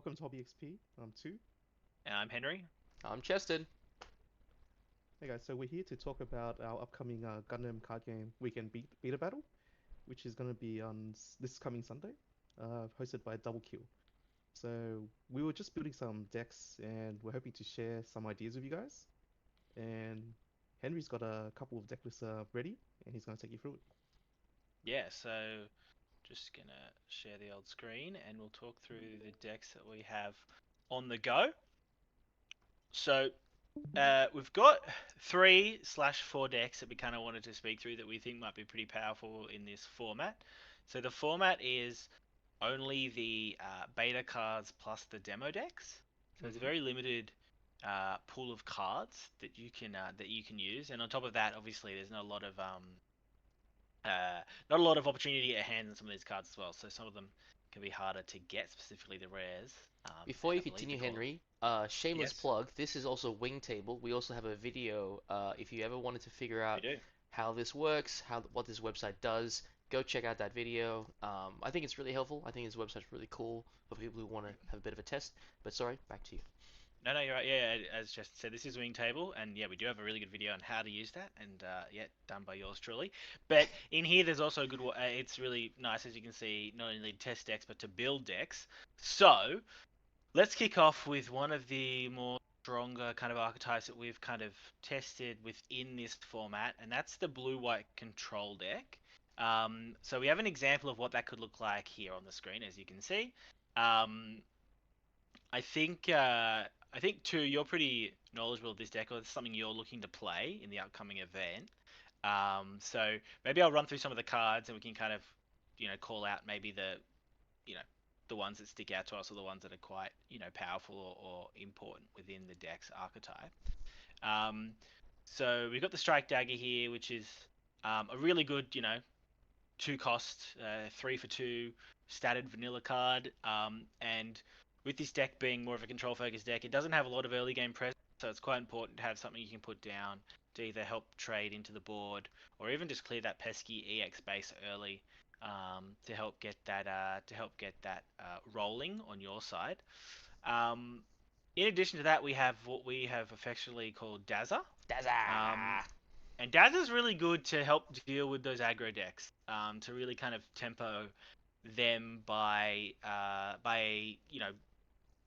Welcome to HobbyEXP. I'm Tu. And I'm Henry. I'm Cheston. Hey guys, so we're here to talk about our upcoming Gundam card game weekend beta battle, which is going to be on this coming Sunday, hosted by Double Kill. So we were just building some decks, and we're hoping to share some ideas with you guys. And Henry's got a couple of deck lists ready, and he's going to take you through it. Yeah, so just gonna share the old screen and we'll talk through the decks that we have on the go. So we've got 3/4 decks that we kind of wanted to speak through that we think might be pretty powerful in this format. So the format is only the beta cards plus the demo decks. So it's a very limited pool of cards that you can use, and on top of that, obviously, there's not a lot of opportunity to get a hand on some of these cards as well. So some of them can be harder to get, specifically the rares. Before And you I believe continue, the call. Henry, shameless Yes, plug. This is also Wing Table. We also have a video. If you ever wanted to figure we out do. how this works, what this website does, go check out that video. I think it's really helpful. I think this website's really cool for people who want to have a bit of a test. But sorry, back to you. No, no, you're right. Yeah, as just said, this is Wing Table, and yeah, we do have a really good video on how to use that, and yeah, done by yours truly. But in here, there's also a good. It's really nice, as you can see, not only to test decks but to build decks. So let's kick off with one of the more stronger kind of archetypes that we've kind of tested within this format, and that's the blue-white control deck. So we have an example of what that could look like here on the screen, as you can see. Um, I think too, you're pretty knowledgeable of this deck, or it's something you're looking to play in the upcoming event. So maybe I'll run through some of the cards, and we can kind of, call out maybe you know, the ones that stick out to us, or the ones that are quite, powerful or important within the deck's archetype. Um, so we've got the Strike Dagger here, which is a really good, two cost, 3 for 2 statted vanilla card. And with this deck being more of a control focused deck, it doesn't have a lot of early game pressure, so it's quite important to have something you can put down to either help trade into the board or even just clear that pesky EX base early, to help get that rolling on your side. Um, in addition to that, we have what we have affectionately called Dazzler. Um, Daza! and Dazzler's really good to help deal with those aggro decks, to really kind of tempo them by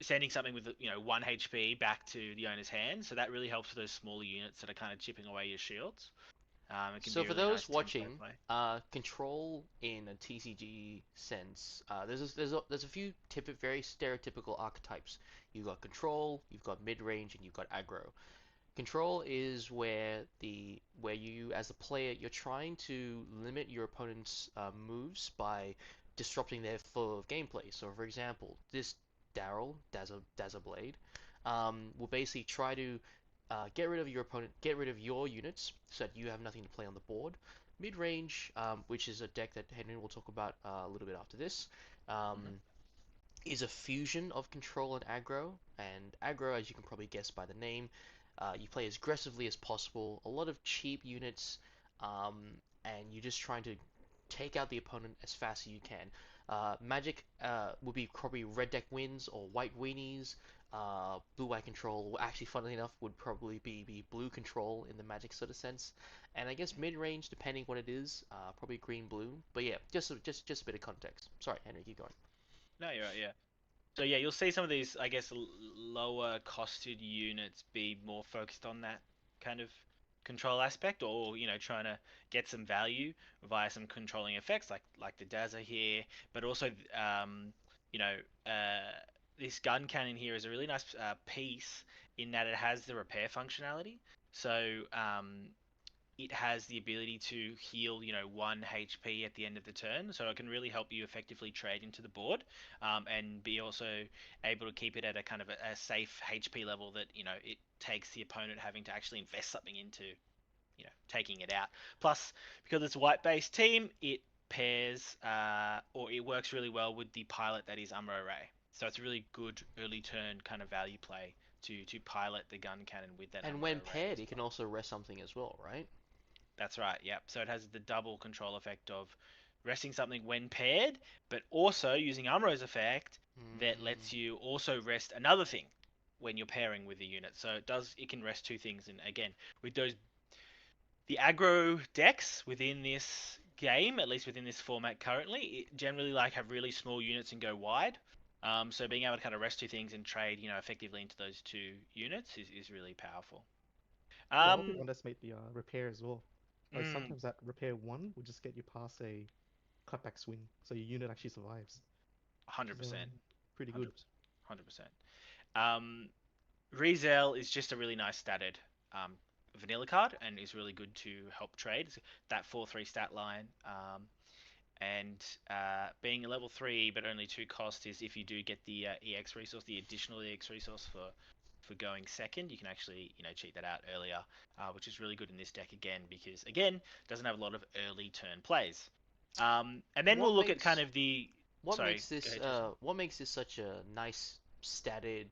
sending something with 1 HP back to the owner's hand. So that really helps with those smaller units that are kind of chipping away your shields. It can So be a for really nice those tempo watching, play. control in a TCG sense, there's a few very stereotypical archetypes. You've got control, you've got mid-range, and you've got aggro. Control is where you as a player you're trying to limit your opponent's moves by disrupting their flow of gameplay. So for example, this Dazzle Blade, will basically try to get rid of your opponent, get rid of your units so that you have nothing to play on the board. Mid-range, which is a deck that Henry will talk about a little bit after this, um, Hmm. is a fusion of control and aggro. And aggro, as you can probably guess by the name, you play as aggressively as possible, a lot of cheap units, um, and you're just trying to take out the opponent as fast as you can. Magic would be probably red deck wins or white weenies. Blue white control, actually, funnily enough, would probably be blue control in the Magic sort of sense. And I guess mid range, depending what it is, probably green blue. But yeah, just a bit of context. Sorry, Henry, keep going. No, you're right. Yeah. So yeah, you'll see some of these, I guess, lower costed units be more focused on that kind of control aspect, or trying to get some value via some controlling effects, like the Dazzler here, but also you know, this gun cannon here is a really nice piece in that it has the repair functionality. So it has the ability to heal, 1 HP at the end of the turn, so it can really help you effectively trade into the board, and be also able to keep it at a kind of a safe HP level that, it takes the opponent having to actually invest something into, taking it out. Plus, because it's a white-based team, it pairs, or it works really well with the pilot that is Umber Array. So it's a really good early turn kind of value play to pilot the gun cannon with that And Umber when Array paired, as it can well. also rest something as well, right? That's right. Yep. So it has the double control effect of resting something when paired, but also using Amro's effect that lets Mm. you also rest another thing when you're pairing with the unit. So it can rest two things, and again, with the aggro decks within this game, at least within this format currently, it generally like have really small units and go wide. So being able to kind of rest two things and trade, effectively into those two units is really powerful. Yeah, I wouldn't Um, underestimate the repair as well. Like mm, sometimes that repair one will just get you past a cutback swing, so your unit actually survives, which is 100%, pretty good. 100%, 100%. Um, Rizel is just a really nice statted um, vanilla card and is really good to help trade. It's that 4/3 stat line. And being a level 3 but only 2 cost is if you do get the EX resource, the additional EX resource for going second, you can actually cheat that out earlier, which is really good in this deck again because again doesn't have a lot of early turn plays. And then What we'll look at kind makes of the what sorry, makes go this ahead, Jason. what makes this such a nice statted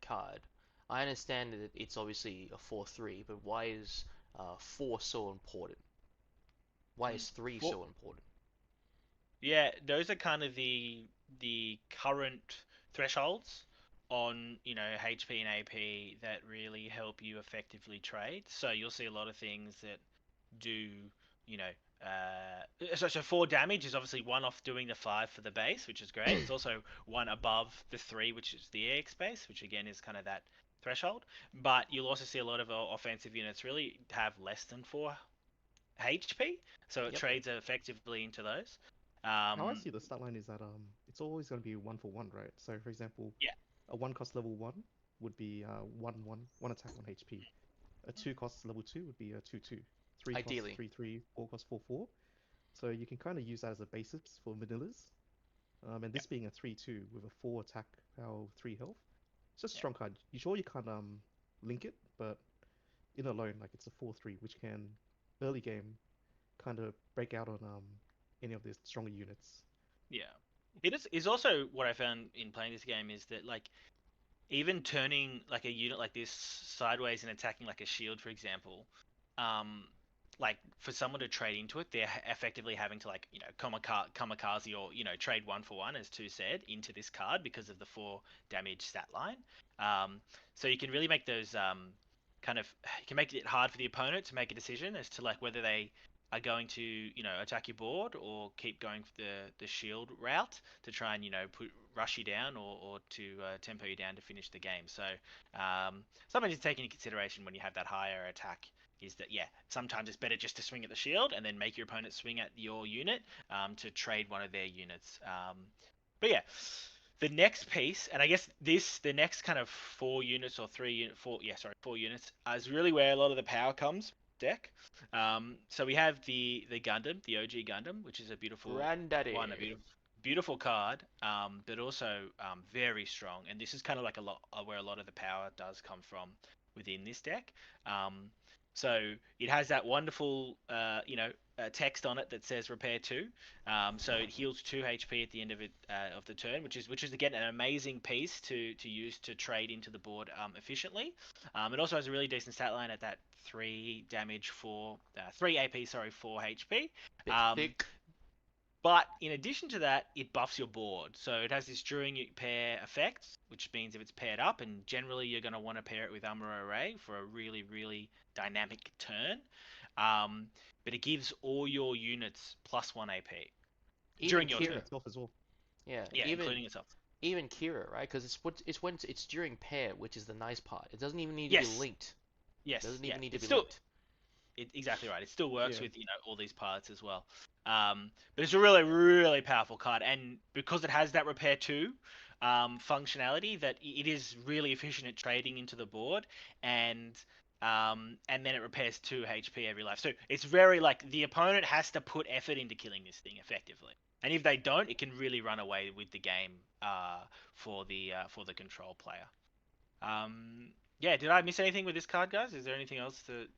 card? I understand that it's obviously a 4/3, but why is 4 so important? Why is 3 For, so important? yeah, those are kind of the current thresholds on HP and AP that really help you effectively trade. So you'll see a lot of things that do you know so 4 damage is obviously one off doing the 5 for the base, which is great. It's also one above the 3, which is the EX base, which again is kind of that threshold. But you'll also see a lot of offensive units really have less than 4 HP, so it Yep. trades effectively into those. How I um see the stat line is that it's always going to be one for one, right? So for example, yeah. a one cost level one would be one attack on HP. A two cost level two would be a 2/2. Three cost Ideally. 3/3. Four cost 4/4. So you can kind of use that as a basis for vanillas. And Yeah. this being a 3/2 with a 4 attack, power 3 health, it's just a Yeah. strong card. You sure you can't link it, but in alone, like it's a 4/3, which can early game kind of break out on any of the stronger units. Yeah. It is also what I found in playing this game is that like even turning like a unit like this sideways and attacking like a shield, for example, um, like for someone to trade into it, they're effectively having to like kamikaze or trade one for one, as two said, into this card because of the 4 damage stat line. So you can really make those kind of you can make it hard for the opponent to make a decision as to like whether they are going to attack your board or keep going for the shield route to try and rush you down or to tempo you down to finish the game. So something to take into consideration when you have that higher attack is that sometimes it's better just to swing at the shield and then make your opponent swing at your unit to trade one of their units. But yeah, the next piece, and I guess the next kind of 4 units or 4 units is really where a lot of the power comes deck. So we have the Gundam, the OG Gundam, which is a beautiful Granddaddy. one, a beautiful card, but also very strong. And this is kind of like a lot where a lot of the power does come from within this deck. So it has that wonderful, text on it that says repair 2. So it heals 2 HP at the end of the turn, which is again an amazing piece to use to trade into the board efficiently. It also has a really decent stat line at that 3 damage for 3 AP, sorry, 4 HP. Bit Um, thick. but in addition to that, it buffs your board. So it has this during pair effect, which means if it's paired up, and generally you're going to want to pair it with Umber Array for a really, really dynamic turn. But it gives all your units +1 AP Even during your Including turn. Kira. itself as well. Yeah, Yeah, including itself. even Kira, right? Because it's during pair, which is the nice part. It doesn't even need to be Yes, linked. It yes, doesn't yeah. even need to It's be still linked. exactly right. It still works Yeah. with all these parts as well. But it's a really really powerful card, and because it has that repair 2 functionality, that it is really efficient at trading into the board, and then it repairs 2 HP every life. So it's very like the opponent has to put effort into killing this thing effectively, and if they don't, it can really run away with the game for the control player. Yeah, did I miss anything with this card, guys? Is there anything else to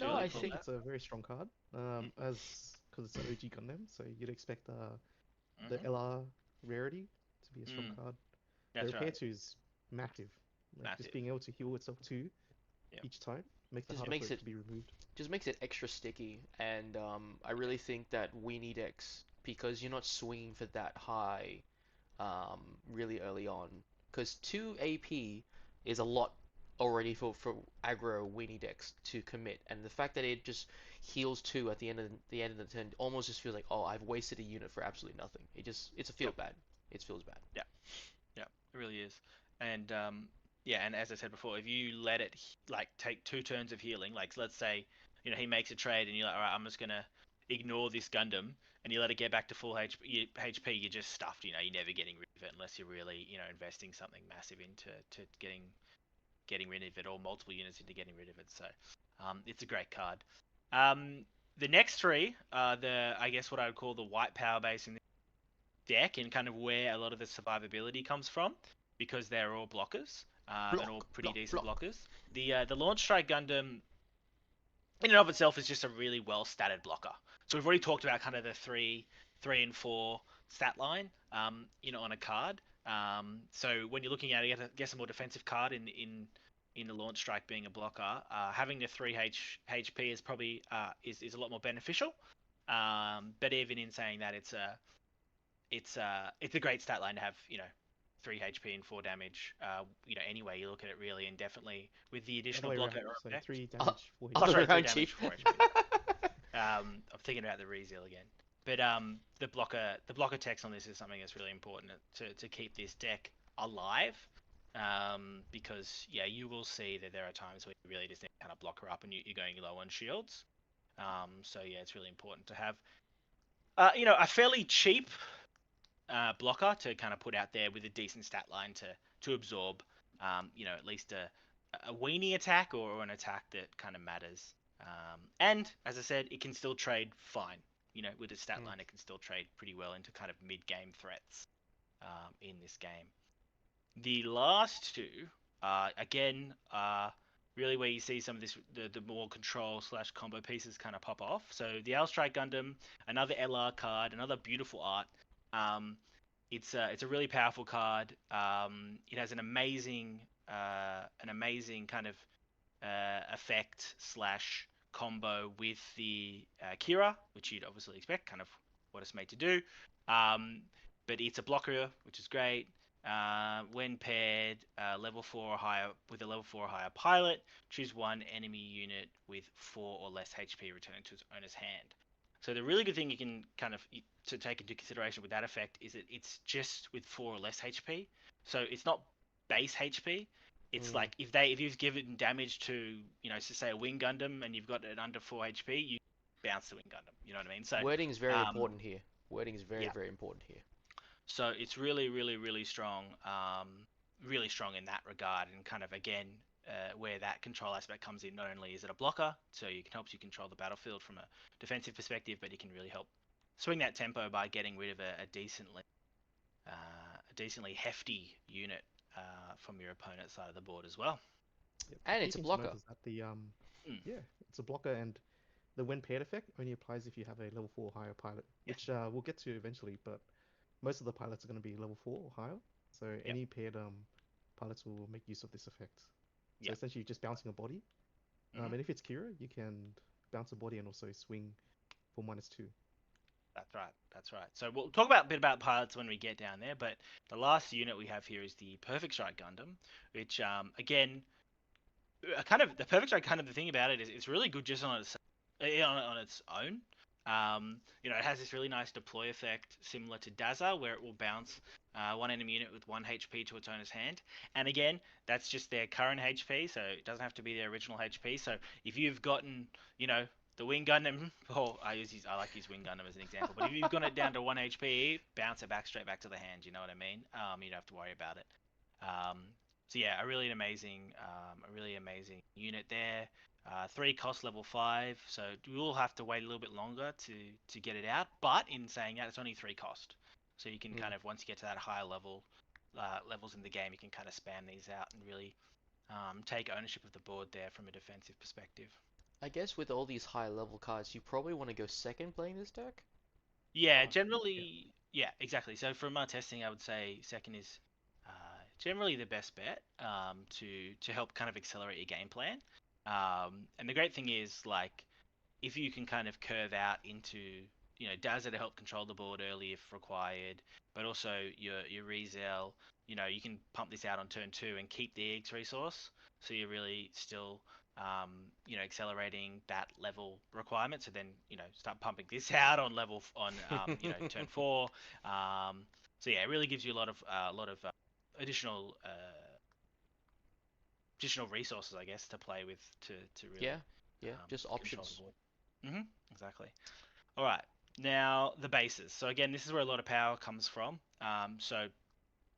No, really I I pull think think out? it's a very strong card. As because it's an OG Gundam, so you'd expect the Mm-hmm. LR rarity to be a strong Mm, card. The that's repair right. 2 is massive. Like just Massive. being able to heal itself 2 Yep. each time makes it just harder for makes it it to be removed. just makes it extra sticky, and I really think that Weenie decks, because you're not swinging for that high really early on, because 2 AP is a lot already for aggro Weenie decks to commit, and the fact that it just heals 2 at the end of the turn almost just feels like, oh, I've wasted a unit for absolutely nothing. It's a feel Yep. bad. It feels bad. Yeah, yeah, it really is. And yeah, and as I said before, if you let it like take 2 turns of healing, like let's say, he makes a trade and you're like, all right, I'm just gonna ignore this Gundam, and you let it get back to full HP, you're just stuffed. You're never getting rid of it unless you're really, investing something massive into getting rid of it, or multiple units into getting rid of it. So, it's a great card. The next three are I guess what I would call the white power base in deck, and kind of where a lot of the survivability comes from, because they're all blockers, and all pretty decent blockers. The Launch Strike Gundam, in and of itself, is just a really well statted blocker. So we've already talked about kind of the 3 and 4 stat line, on a card. So when you're looking at it, I guess a more defensive card in the Launch Strike being a blocker, having the 3 HP is probably is a lot more beneficial. But even in saying that, it's a great stat line to have, 3 HP and 4 damage. Anyway you look at it, really, and definitely with the additional Other way block around, out so effect. 3 damage, 4 Oh, HP. Sorry, 3 around damage, cheap. 4 HP. I'm thinking about the reseal again. But the blocker text on this is something that's really important to keep this deck alive. Because you will see that there are times where you really just need to kind of block her up and you're going low on shields. So it's really important to have a fairly cheap blocker to kind of put out there with a decent stat line to absorb, at least a weenie attack, or an attack that kind of matters. And as I said, it can still trade fine. With a stat line, it can still trade pretty well into kind of mid-game threats in this game. The last two, again, really where you see some of this, the more control / combo pieces kind of pop off. So the Strike Gundam, another LR card, another beautiful art. It's a really powerful card. It has an amazing kind of effect / combo with the Kira, which you'd obviously expect, kind of what it's made to do. But it's a blocker, which is great. When paired level 4 or higher with a level 4 or higher pilot, choose one enemy unit with 4 or less HP returned to its owner's hand. So the really good thing you can kind of to take into consideration with that effect is that it's just with 4 or less HP. So it's not base HP. It's like if you've given damage to, say a Wing Gundam and you've got it under 4 HP, you bounce the Wing Gundam. You know what I mean? So wording is very important here. Wording is very, very important here. So it's really, really, really strong, in that regard, and kind of again where that control aspect comes in. Not only is it a blocker, so it helps you control the battlefield from a defensive perspective, but it can really help swing that tempo by getting rid of a decently hefty unit from your opponent's side of the board as well. Yep. And The it's a key thing to blocker. note is that it's a blocker, and the when paired effect only applies if you have a level 4 or higher pilot, which we'll get to eventually, but most of the pilots are going to be level 4 or higher, so any paired pilots will make use of this effect. So essentially you're just bouncing a body, and if it's Kira, you can bounce a body and also swing for -2. That's right. So we'll talk a bit about pilots when we get down there, but the last unit we have here is the Perfect Strike Gundam, which again, kind of the Perfect Strike Gundam. The thing about it is it's really good just on its own. It has this really nice deploy effect similar to Daza, where it will bounce one enemy unit with 1 HP to its owner's hand. And again, that's just their current HP, so it doesn't have to be their original HP. So if you've gotten, the Wing Gundam, or I like to use Wing Gundam as an example, but if you've got it down to 1 HP, bounce it straight back to the hand. You know what I mean? You don't have to worry about it. So yeah, a really amazing unit there. 3 cost level 5, so you will have to wait a little bit longer to get it out. But in saying that, it's only 3 cost, so you can kind of, once you get to that higher levels in the game, you can kind of spam these out and really take ownership of the board there from a defensive perspective. I guess with all these high level cards, you probably want to go second playing this deck. Yeah, generally, yeah, exactly. So from our testing, I would say second is generally the best bet to help kind of accelerate your game plan. And the great thing is, like, if you can kind of curve out into, Dazzler to help control the board early if required, but also your Rezel, you can pump this out on turn 2 and keep the EX resource, so you're really still, accelerating that level requirement. So then, start pumping this out on turn 4. So yeah, it really gives you a lot of additional additional resources, I guess, to play with to really just control options. the board. Exactly. All right. Now the bases. So again, this is where a lot of power comes from. So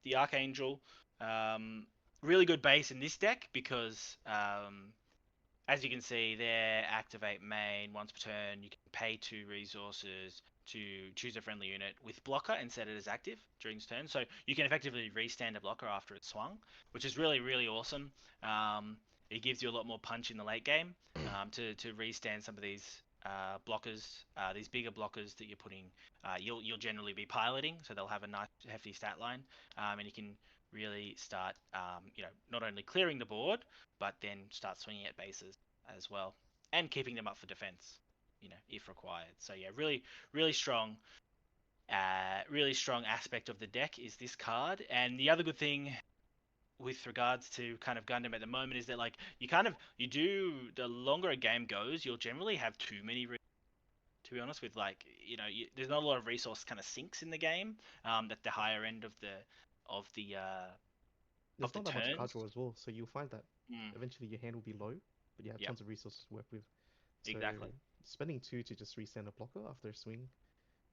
the Archangel, really good base in this deck because, as you can see there, activate main once per turn. You can pay 2 resources to choose a friendly unit with blocker and set it as active during its turn. So you can effectively restand a blocker after it's swung, which is really, really awesome. It gives you a lot more punch in the late game to restand some of these blockers, these bigger blockers that you're putting. You'll generally be piloting, so they'll have a nice hefty stat line, and you can really start, not only clearing the board, but then start swinging at bases as well, and keeping them up for defense, if required. So yeah, really, really strong. Really strong aspect of the deck is this card. And the other good thing with regards to kind of Gundam at the moment is that, like, the longer a game goes, you'll generally have too many. To be honest, with, like, there's not a lot of resource kind of sinks in the game. At the higher end of the of the There's not that much card turns. draw as well, so you'll find that Mm, eventually your hand will be low, but you have yep, tons of resources to work with. So exactly. spending 2 to just restand a blocker after a swing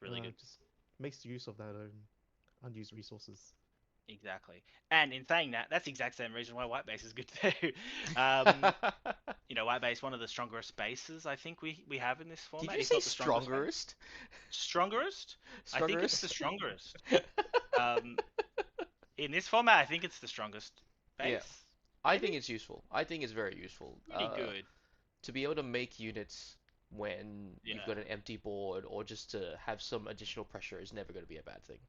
Really good. just makes use of that unused resources. Exactly. And in saying that, that's the exact same reason why white base is good too. Um, White base, one of the strongest bases I think we have in this Did format, you if say not the strongest base. strongest? Strongest? I think it's the Strongest? strongest. Um, in this format, I think it's the strongest Yeah, base. I Maybe? think it's useful. I think it's very useful. Pretty good. To be able to make units when you've got Yeah, an empty board or just to have some additional pressure is never going to be a bad thing.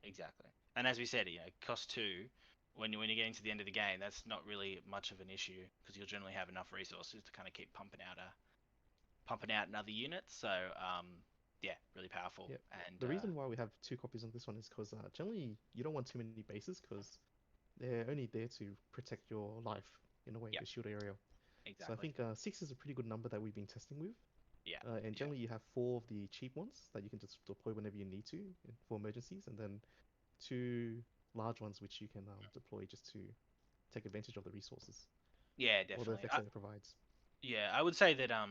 exactly. And as we said, cost 2. When you're getting to the end of the game, that's not really much of an issue because you'll generally have enough resources to kind of keep pumping out another unit. So yeah, really powerful. Yeah. And The reason why we have 2 copies of this one is because generally you don't want too many bases because they're only there to protect your life in a way, yeah, the shield area. So I exactly. think 6 is a pretty good number that we've been testing with. Yeah, And yeah, generally you have 4 of the cheap ones that you can just deploy whenever you need to for emergencies, and then 2 large ones which you can deploy just to take advantage of the resources yeah, or the definitely. effects that it provides. Yeah, I would say that I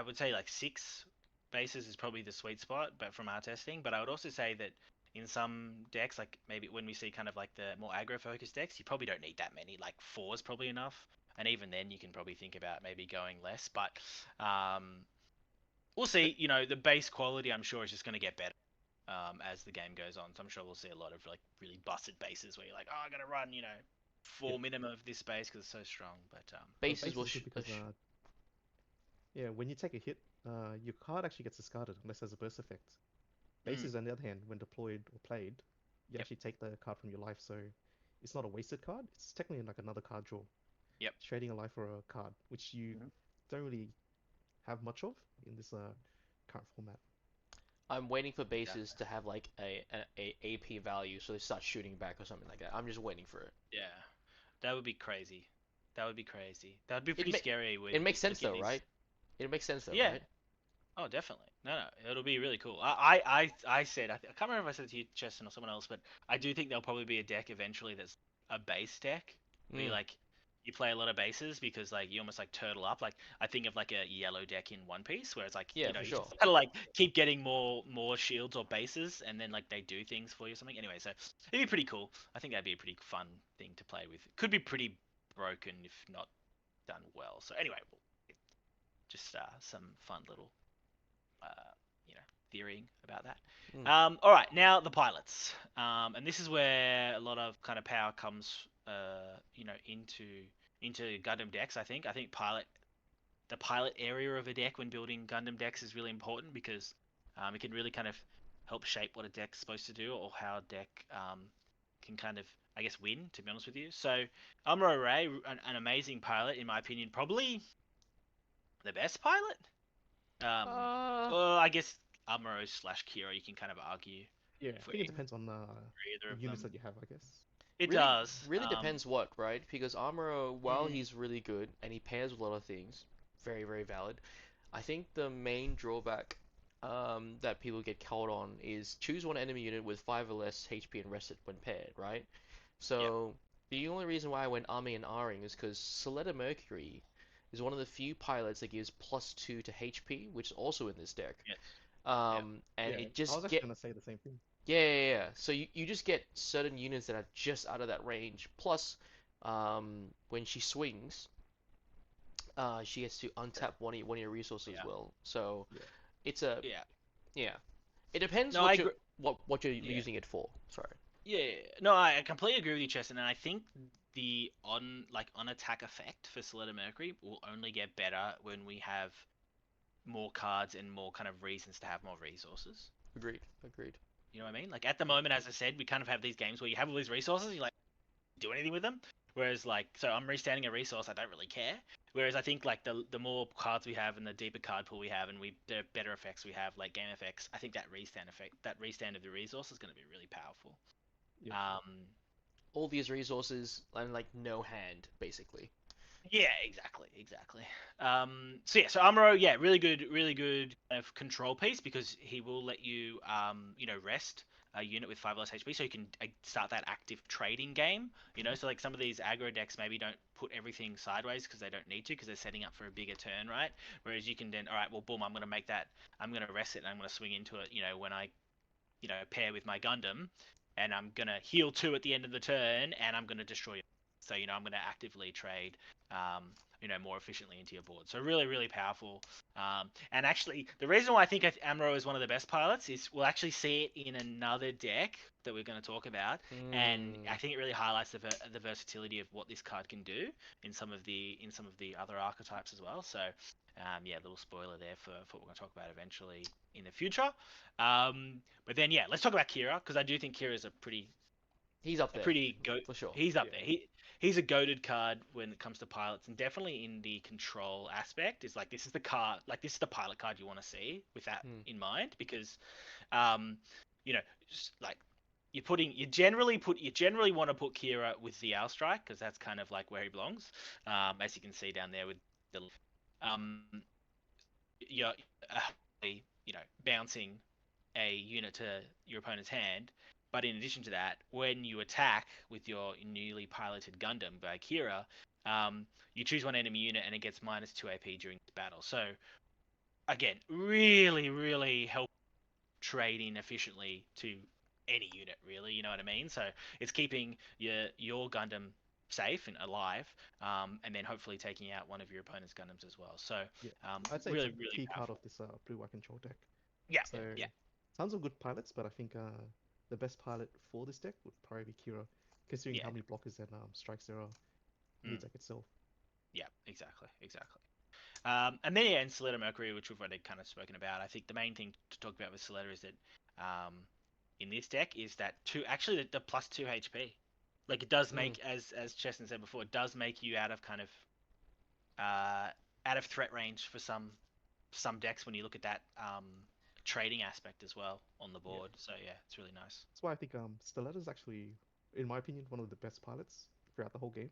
would say like 6 bases is probably the sweet spot, but from our testing. But I would also say that in some decks, like maybe when we see kind of like the more aggro focused decks, you probably don't need that many. Like 4 is probably enough, and even then you can probably think about maybe going less. But we'll see. The base quality, I'm sure, is just going to get better as the game goes on. So I'm sure we'll see a lot of like really busted bases where you're like, oh, I got to run, Yep. 4 minimum of this base because it's so strong. But The Bases base will is good because yeah, when you take a hit, your card actually gets discarded unless there's a burst effect. mm, Bases, on the other hand, when deployed or played, you yep, actually take the card from your life, so it's not a wasted card. It's technically like another card draw, yep. trading a life for a card, which you Mhm. don't really have much of in this current format. I'm waiting for bases Exactly. to have like a AP value so they start shooting back or something like that. I'm just waiting for it. Yeah, that would be crazy. That would be crazy. That would be It pretty ma scary with it makes sense like in though, these. right? It makes sense though, Yeah. right? Oh, definitely. No, it'll be really cool. I said I can't remember if I said it to you, Cheston, or someone else, but I do think there'll probably be a deck eventually that's a base deck where Mm, you play a lot of bases because like you almost like turtle up. Like I think of like a yellow deck in One Piece where it's like yeah, for you sure. just kind of like keep getting more shields or bases and then like they do things for you or something. Anyway, so it'd be pretty cool. I think that'd be a pretty fun thing to play with. Could be pretty broken if not done well. So anyway, just some fun little uh, theorying about that. Mm. All right, now the pilots, and this is where a lot of kind of power comes, into Gundam decks. I think the pilot area of a deck when building Gundam decks is really important because it can really kind of help shape what a deck's supposed to do or how a deck can kind of, I guess, win. To be honest with you, so Amuro Ray, an amazing pilot in my opinion, probably the best pilot. Uh, Well, I guess Amuro slash Kira, you can kind of argue Yeah, I for think it depends on either the of units them. that you have, I guess. It really, does. really depends what, right? Because Amuro, while Mm, he's really good and he pairs with a lot of things, very, very valid. I think the main drawback that people get caught on is choose one enemy unit with 5 or less HP and rest it when paired, right? yep. So the only reason why I went Army and R-ing is because Soletta Mercury is one of the few pilots that gives +2 to HP, which is also in this deck. Yes. Yep. And Yeah, it I was just actually get gonna say the same thing. yeah. So you just get certain units that are just out of that range. Plus, when she swings, she gets to untap one of your resources as Yeah. well. So Yeah. it's a Yeah. yeah. It depends No, I what agree. you're Yeah. using it for. Sorry. Yeah. No, I completely agree with you, Cheston, and I think the on attack effect for Soletta Mercury will only get better when we have more cards and more kind of reasons to have more resources. Agreed. Agreed. You know what I mean? Like at the moment, as I said, we kind of have these games where you have all these resources, you like do anything with them. Whereas like, so I'm restanding a resource, I don't really care. Whereas I think like the more cards we have and the deeper card pool we have and the better effects we have, like game effects, I think that restand of the resource is going to be really powerful. Yeah. All these resources and like no hand, basically. Yeah, exactly. So yeah, so Amuro, yeah, really good kind of control piece because he will let you, rest a unit with 5 less HP, so you can start that active trading game. So like some of these aggro decks maybe don't put everything sideways because they don't need to because they're setting up for a bigger turn, right? Whereas you can then, all right, well, boom, I'm gonna rest it and I'm gonna swing into it, when I, pair with my Gundam, and I'm gonna heal 2 at the end of the turn, and I'm gonna destroy it. So I'm going to actively trade, more efficiently into your board. So really, really powerful. And actually, the reason why I think Amuro is one of the best pilots is we'll actually see it in another deck that we're going to talk about, and I think it really highlights the versatility of what this card can do in some of the other archetypes as well. So. Yeah, little spoiler there for what we're going to talk about eventually in the future. But then, yeah, let's talk about Kira because I do think Kira is He's up there for sure. he's up Yeah. there. He's a goated card when it comes to pilots, and definitely in the control aspect. Is like this is the pilot card you want to see with that in mind because, like you generally want to put Kira with the Owl Strike because that's kind of like where he belongs. As you can see down there with the, um, you're, bouncing a unit to your opponent's hand. But in addition to that, when you attack with your newly piloted Gundam by Kira, you choose one enemy unit and it gets -2 AP during the battle. So, again, really, really help trading efficiently to any unit, really. You know what I mean? So it's keeping your Gundam safe and alive, and then hopefully taking out one of your opponent's Gundams as well. So, Yeah. I'd say really, it's a really key card powerful. of this blue-white control deck. Yeah, So yeah. tons of good pilots, but I think the best pilot for this deck would probably be Kira, considering Yeah. how many blockers and strikes there are in the deck itself. Yeah, exactly. And then yeah, and Soletta Mercury, which we've already kind of spoken about. I think the main thing to talk about with Soletta is that in this deck is that actually the +2 HP. Like it does make, as Cheston said before, it does make you out of kind of out of threat range for some decks when you look at that trading aspect as well on the board. So yeah, it's really nice. That's why I think Stelletta is actually, in my opinion, one of the best pilots throughout the whole game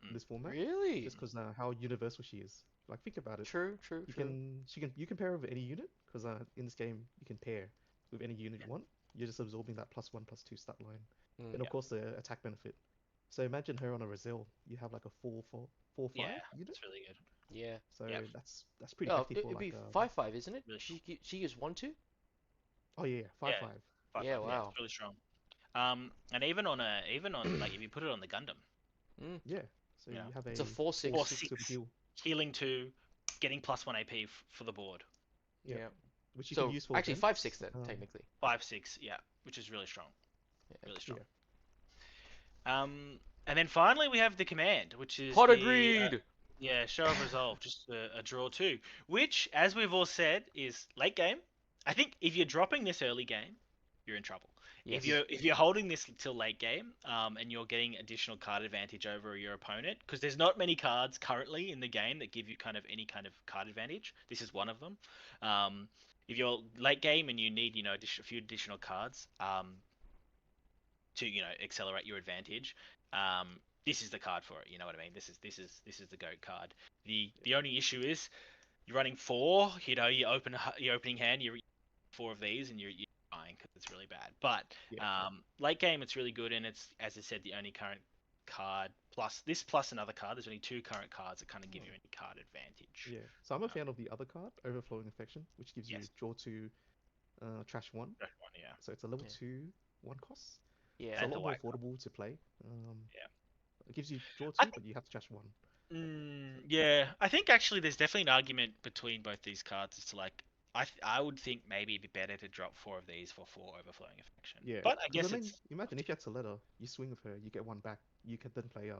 in this format. Really? Just because how universal she is. Like think about it. True. You can pair with any unit because in this game you can pair with any unit you want. You're just absorbing that +1/+2 stat line, and of course the attack benefit. So imagine her on a Razel. You have like a 4/5 Yeah, unit. it's really good. Yeah. So Yeah. that's pretty Oh, hefty for it'd like be 5/5, isn't it? Really She gives 1/2. oh yeah, 5/5. Yeah, 5/5, wow. it's really strong. And even on like if you put it on the Gundam, Yeah. So Yeah. you have It's a a 4/6. 4/6 with heal. healing 2, getting +1 AP for the board. Yeah. Yeah. Which you So can use for actually events. 5/6 then, technically. 5/6, yeah, which is really strong. Yeah. Really strong. Yeah. And then finally we have the command, which is Hot the, agreed. Show of Resolve, just a draw 2, which, as we've all said, is late game. I think if you're dropping this early game, you're in trouble. Yes. If you're holding this till late game, and you're getting additional card advantage over your opponent, because there's not many cards currently in the game that give you kind of any kind of card advantage. This is one of them. If you're late game and you need a few additional cards, to accelerate your advantage, this is the card for it. You know what I mean? This is the GOAT card. The only issue is you're running 4. You open your opening hand, you're 4 of these, and you're dying because it's really bad. But late game, it's really good, and it's, as I said, the only current card plus another card. There's only 2 current cards that kind of give you any card advantage. Yeah. So I'm a fan of the other card, Overflowing Affection, which gives you Yes. draw 2, trash 1. That one, yeah. So it's a level Yeah. 2 1 cost. Yeah. It's a And the lot more white card. affordable to play. Yeah. It gives you draw 2, I but you have to trash 1. Yeah, I think actually there's definitely an argument between both these cards as to like I would think maybe it'd be better to drop 4 of these for 4 Overflowing Affection. Yeah. But I 'Cause guess mean, it's imagine if you had Soletta, you swing with her, you get 1 back. You can then play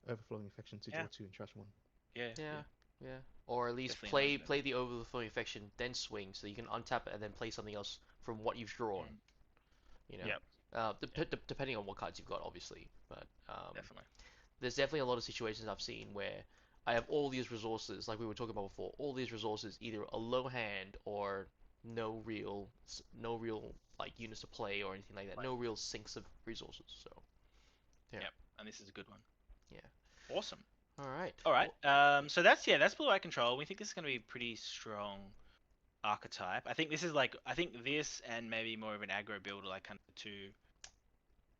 Overflowing Affection to Yeah. draw 2 and trash 1. yeah. Yeah. Or at least Definitely an play argument. play the Overflowing Affection, then swing, so you can untap it and then play something else from what you've drawn. You know. Yep. Depending on what cards you've got, obviously. But Definitely. there's definitely a lot of situations I've seen where I have all these resources, like we were talking about before, all these resources, either a low hand or no real like units to play or anything like that. Right. No real sinks of resources. So yeah. Yep. And this is a good one. Yeah. Awesome. All right. All right. So that's Blue Eye Control. We think this is going to be a pretty strong archetype. I think this and maybe more of an aggro build are like kind of 2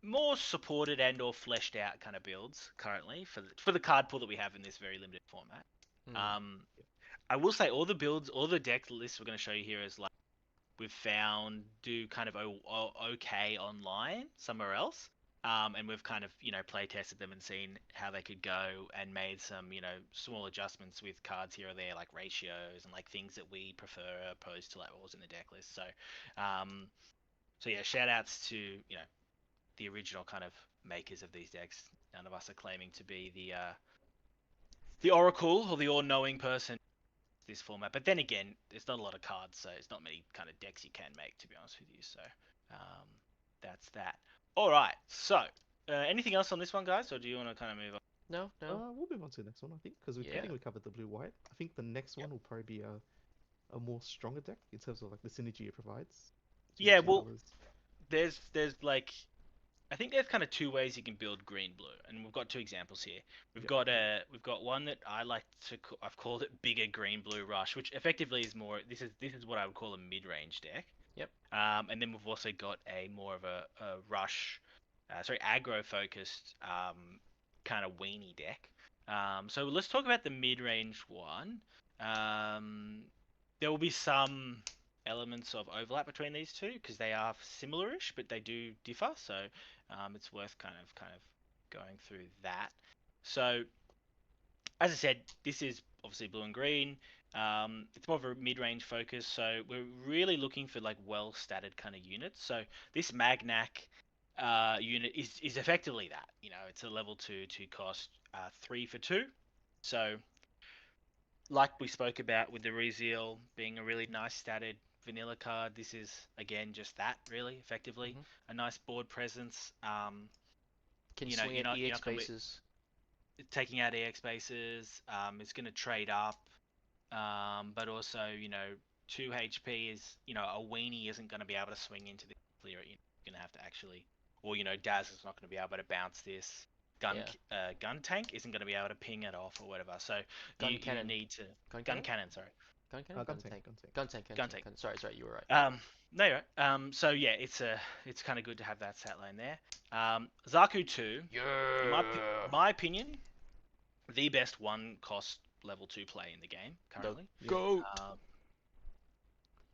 more supported and or fleshed out kind of builds currently for the card pool that we have in this very limited format. I will say all the deck lists we're going to show you here is like we've found do kind of okay online somewhere else. And we've kind of, play tested them and seen how they could go and made some, small adjustments with cards here or there, like ratios and like things that we prefer opposed to like what was in the deck list. So, yeah, shout outs to, the original kind of makers of these decks. None of us are claiming to be the oracle or the all-knowing person in this format. But then again, there's not a lot of cards, so it's not many kind of decks you can make, to be honest with you. So, that's that. All right. So, anything else on this one, guys, or do you want to kind of move on? No. We'll move on to the next one, I think, because I think we covered the blue-white. I think the next one will probably be a more stronger deck in terms of like the synergy it provides. Yeah, well, there's like, I think there's kind of 2 ways you can build green blue, and we've got 2 examples here. We've got one that I like to I've called it bigger green blue rush, which effectively is more this is what I would call a mid-range deck. Yep. And then we've also got a more of a rush, aggro focused kind of weenie deck. So let's talk about the mid-range one. There will be some elements of overlap between these 2 because they are similar-ish, but they do differ. So it's worth kind of going through that. So as I said, this is obviously blue and green. It's more of a mid-range focus, so we're really looking for like well-statted kind of units. So this Magnac unit is effectively that. It's a level 2 cost 3 for 2. So like we spoke about with the Rezeal being a really nice statted vanilla card, this is again just that really effectively a nice board presence. Can swing at EX bases. Taking out EX bases, it's going to trade up, but also 2 HP is a weenie isn't going to be able to swing into the clear it. You're going to have to actually, or Daz is not going to be able to bounce this. Gun tank isn't going to be able to ping it off or whatever. So you need to gun cannon. Sorry. Gun cannon? Gun tank. Sorry, you were right. No, you're right. So yeah, it's kind of good to have that stat line there. Zaku 2, in my opinion, the best 1 cost level 2 play in the game currently. Go.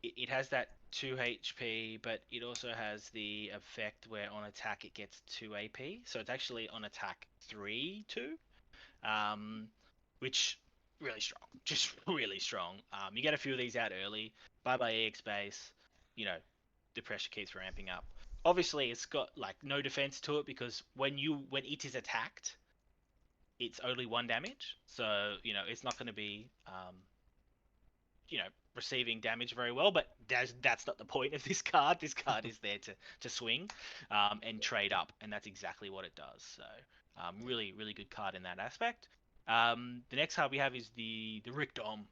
It has that 2 HP, but it also has the effect where on attack it gets 2 AP. So it's actually on attack 3/2, which really strong, just really strong. You get a few of these out early. Bye EX base. The pressure keeps ramping up. Obviously, it's got like no defense to it because when it is attacked, it's only 1 damage. So it's not going to be receiving damage very well. But that's not the point of this card. This card is there to swing, and trade up, and that's exactly what it does. So really really good card in that aspect. The next card we have is the Rick Dom.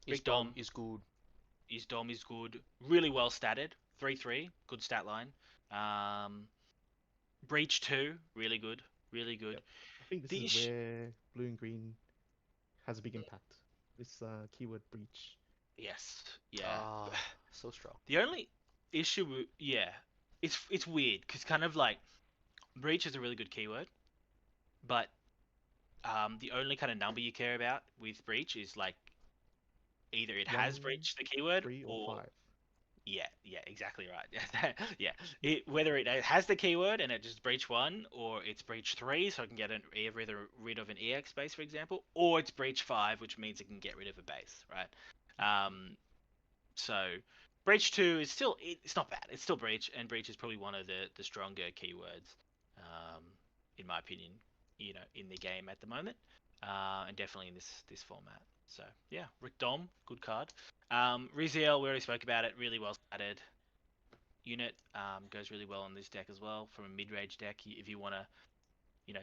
His Rick Dom is good. His Dom is good. Really well statted. 3/3, good stat line. Breach 2, really good. Really good. Yep. I think this The is ish- where blue and green has a big impact. This keyword breach. Yes. Yeah. Ah, so strong. The only issue, yeah, it's weird because kind of like breach is a really good keyword, but the only kind of number you care about with breach is like either it has 1, breached the keyword 3, or 5. Yeah, exactly right. Yeah, whether it has the keyword and it just breach 1, or it's breach 3, so it can get either rid of an EX base, for example, or it's breach 5, which means it can get rid of a base, right? So breach 2 is still it's not bad. It's still breach, and breach is probably one of the stronger keywords, in my opinion, in the game at the moment, and definitely in this format. So yeah, Rick Dom, good card. Riziel, we already spoke about it. Really well statted unit. Goes really well on this deck as well. From a mid-range deck, if you want to,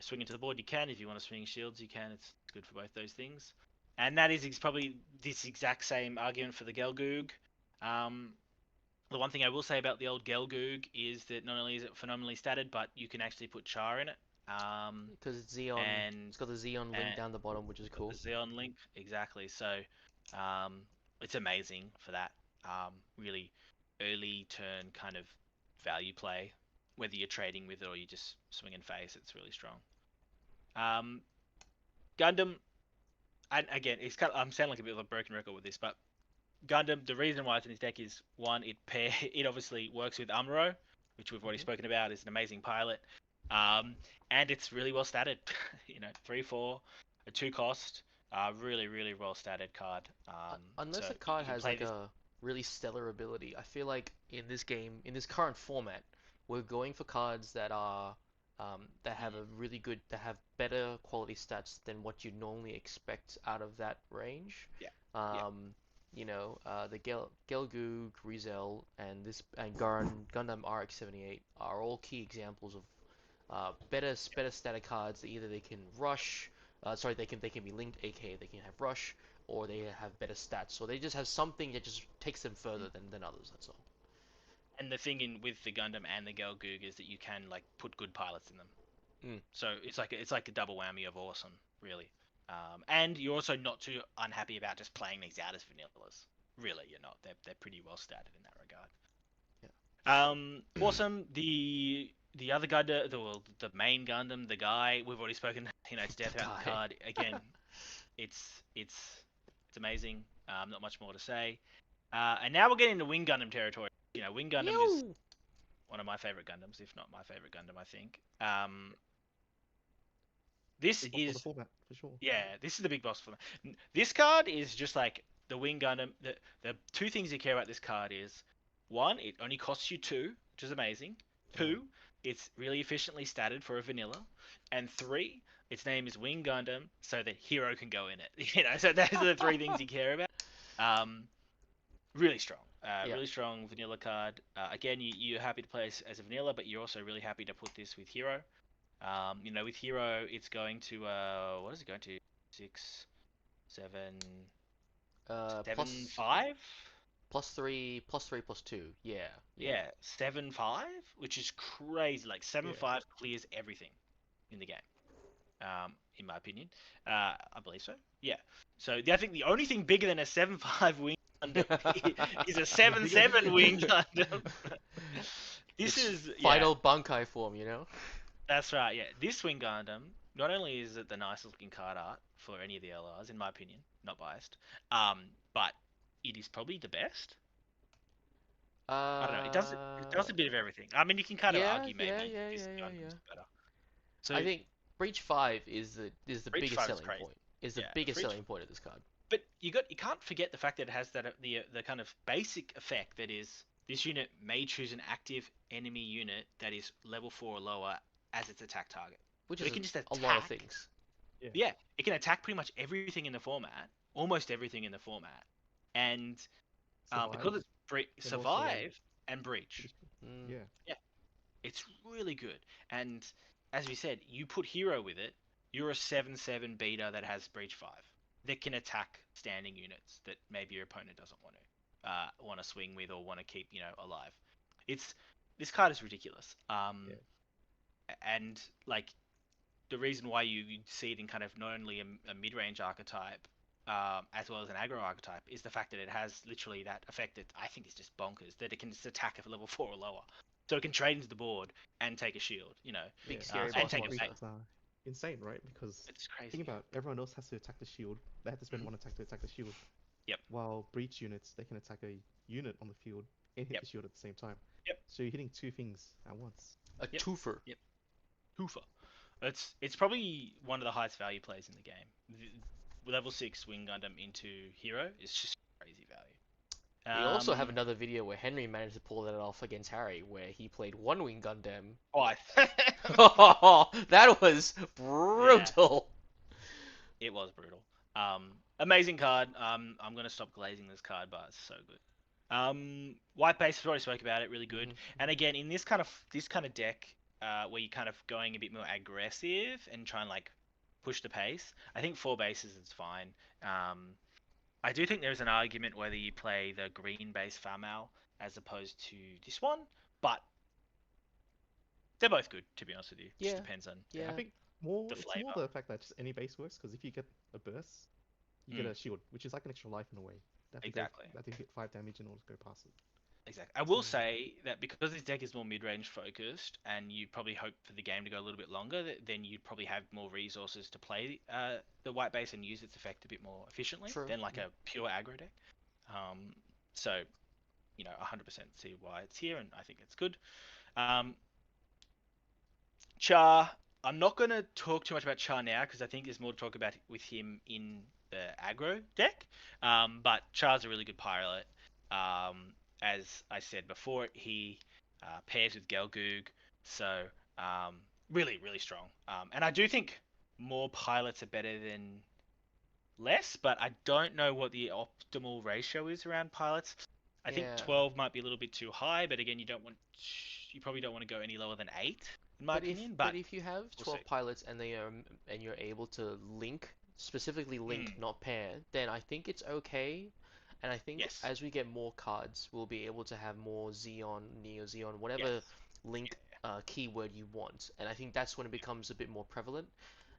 swing into the board, you can. If you want to swing shields, you can. It's good for both those things. And that is probably this exact same argument for the Gelgoog. The one thing I will say about the old Gelgoog is that not only is it phenomenally statted, but you can actually put Char in it. Because it's Xeon, it's got the Xeon link down the bottom, which is cool. The Xeon link, exactly. So, it's amazing for that. Really early turn kind of value play, whether you're trading with it or you just swing and face. It's really strong. Gundam, and again, I'm sounding like a bit of a broken record with this, but Gundam, the reason why it's in this deck is one, it obviously works with Amuro, which we've already spoken about, is an amazing pilot. And it's really well statted. 3/4, a 2 cost, really really well statted card. Unless so the card you has play like a really stellar ability, I feel like in this game, in this current format, we're going for cards that are that have that have better quality stats than what you normally expect out of that range. Yeah. The Gelgoog, Rizel, and Gundam RX-78 are all key examples of better static cards. Either they can rush, they can be linked, aka they can have rush, or they have better stats. So they just have something that just takes them further than others. That's all. And the thing with the Gundam and the Gelgoog is that you can like put good pilots in them. So it's like a double whammy of awesome, really. And you're also not too unhappy about just playing these out as vanillas. Really, you're not. They're pretty well statted in that regard. Yeah. Awesome. The other Gundam, the main Gundam, the guy we've already spoken. It's death out the card again. It's amazing. Not much more to say. And now we're getting into Wing Gundam territory. Wing Gundam is one of my favorite Gundams, if not my favorite Gundam, I think. This Big boss for is the format, for sure. Yeah, this is the big boss for me. This card is just like the Wing Gundam. The two things you care about this card is, one, it only costs you 2, which is amazing. 2, it's really efficiently statted for a vanilla. And 3, its name is Wing Gundam, so that Hero can go in it. So those are the 3 things you care about. Really strong. Really strong vanilla card. Again, you're happy to play as a vanilla, but you're also really happy to put this with Hero. With Hero, it's going to what is it going to? 6, 7, 7, 5? +3, +2. Yeah. 7, 5, which is crazy. Like 7, 5 clears everything in the game. In my opinion, I believe so. Yeah. So I think the only thing bigger than a 7/5 Wing Gundam is a 7/7 Wing Gundam. This is final Bankai form, That's right, yeah. This Wing Gundam, not only is it the nicest looking card art for any of the LRs, in my opinion, not biased, but it is probably the best. I don't know. It does a bit of everything. I mean, you can kind of argue maybe this Gundam's better. So I think Breach 5 is the Breach biggest 5 is selling crazy. point. Is the biggest selling point of this card. But you can't forget the fact that it has the kind of basic effect that is this unit may choose an active enemy unit that is level 4 or lower as its attack target. Which so is it can just a lot of things. Yeah, it can attack pretty much everything in the format, almost everything in the format, and because Survive, it's and also survive and breach. Mm. yeah, Yeah, it's really good. And as we said, you put hero with it, you're a 7/7 beta that has breach 5 that can attack standing units that maybe your opponent doesn't want to swing with or want to keep alive. It's This card is ridiculous. Yeah. And like the reason why you see it in kind of not only a mid-range archetype as well as an aggro archetype is the fact that it has literally that effect that I think is just bonkers, that it can just attack at level 4 or lower. So it can trade into the board and take a shield, Big yeah. scary and boss take a monster. bait. It's insane, right? Because It's crazy. think about everyone else has to attack the shield. They have to spend Mhm. one attack to attack the shield. Yep. While breach units, they can attack a unit on the field and hit Yep. the shield at the same time. Yep. So you're hitting two things at once. A Yep. twofer. Yep. Hoofer. It's probably one of the highest value plays in the game. Level 6 Wing Gundam into hero is just crazy value. We also have another video where Henry managed to pull that off against Harry, where he played one wing Gundam. Oh, That was brutal. it was brutal. Amazing card. I'm gonna stop glazing this card, but it's so good. White base, we already spoke about it. Really good. And again, in this kind of deck, where you're kind of going a bit more aggressive and trying like push the pace, I think 4 bases is fine. I do think there's an argument whether you play the green base Famal as opposed to this one, but they're both good, to be honest with you. Yeah. Just depends on Yeah. I think the it's flavor. more the fact that just any base works, because if you get a burst, you get a shield, which is like an extra life in a way. That Exactly. That hit 5 damage in order to go past it. Exactly. I will So- say that because this deck is more mid-range focused, and you probably hope for the game to go a little bit longer, then you'd probably have more resources to play the white base and use its effect a bit more efficiently True. than like a pure aggro deck. So, 100% see why it's here, and I think it's good. Char, I'm not going to talk too much about Char now because I think there's more to talk about with him in the aggro deck. But Char's a really good pilot. As I said before, he pairs with Gelgoog, so really, really strong. And I do think more pilots are better than less, but I don't know what the optimal ratio is around pilots. I think Yeah. 12 might be a little bit too high, but again, you probably don't want to go any lower than 8, in my opinion. But if you have we'll 12 see. pilots and you're able to link, specifically link, not pair, then I think it's okay. And I think Yes. as we get more cards, we'll be able to have more Xeon, Neo Xeon, whatever Yes. link keyword you want. And I think that's when it becomes a bit more prevalent.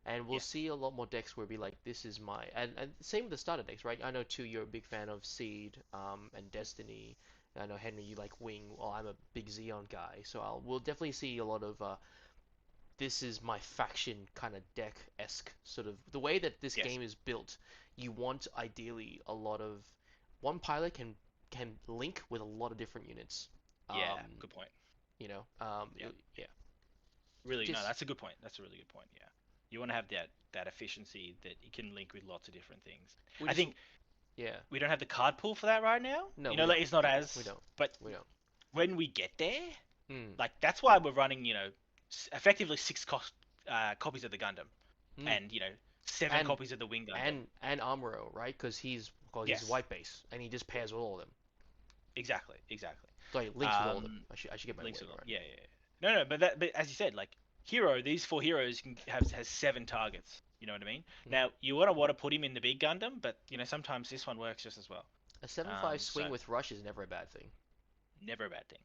And we'll Yeah. see a lot more decks where it'll be like, this is my... And same with the starter decks, right? I know, too, you're a big fan of Seed and Destiny. I know, Henry, you like Wing. Well, I'm a big Xeon guy. So we'll definitely see a lot of... this is my faction kind of deck-esque sort of... The way that this game is built, you want, ideally, a lot of... One pilot can link with a lot of different units. Yeah, good point. Yeah. Really, no, Just- that's a good point. That's a really good point. Yeah, you want to have that efficiency that you can link with lots of different things. I think Yeah. we don't have the card pool for that right now. No, you we know, don't. it's not as. We don't. But We don't. when we get there, Mm. like that's why we're running, effectively 6 copies of the Gundam, Mm. and 7 And- copies of the Wing Gundam. And Amuro, right? Because he's Yes. white base, and he just pairs with all of them. Exactly. Sorry, links with all of them. I should get my Links word with right. Yeah. No, but as you said, like hero, these 4 heroes has 7 targets. You know what I mean? Mm. Now you want to put him in the big Gundam, but sometimes this one works just as well. A 7/5 swing so- with rush is never a bad thing. Never a bad thing.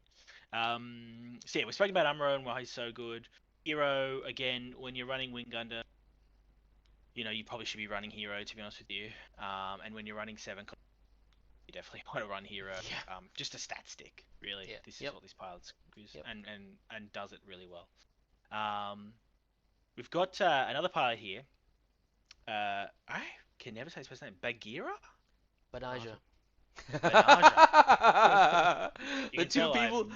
So yeah, we're speaking about Amuro and why he's so good. Hero, again, when you're running Wing Gundam, you probably should be running Hero, to be honest with you. And when you're running 7, you definitely want to run Hero. Yeah. Just a stat stick, really. Yeah. This is Yep. what this pilot's is, Yep. and does it really well. We've got another pilot here. I can never say his first name. Bagheera? Banaja. Banaja. You The can two tell I've people.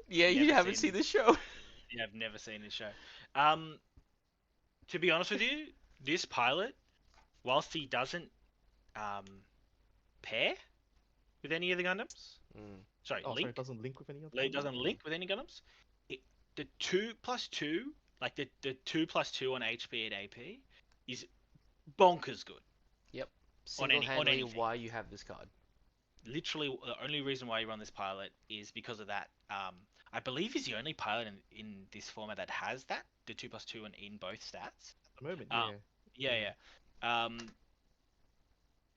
Yeah, you never haven't seen seen the show. Yeah, I've never seen this show. To be honest with you, this pilot, whilst he doesn't pair with any of the Gundams, sorry, Oh, sorry, link, it doesn't link with any other. it doesn't link with any Gundams. The 2+2, like the 2+2 on HP and AP, is bonkers good. Yep. on single-handedly anything. why you have this card. Literally, the only reason why you run this pilot is because of that. I believe he's the only pilot in this format that has that, the 2+2 and in both stats. At the moment, Um, yeah. yeah.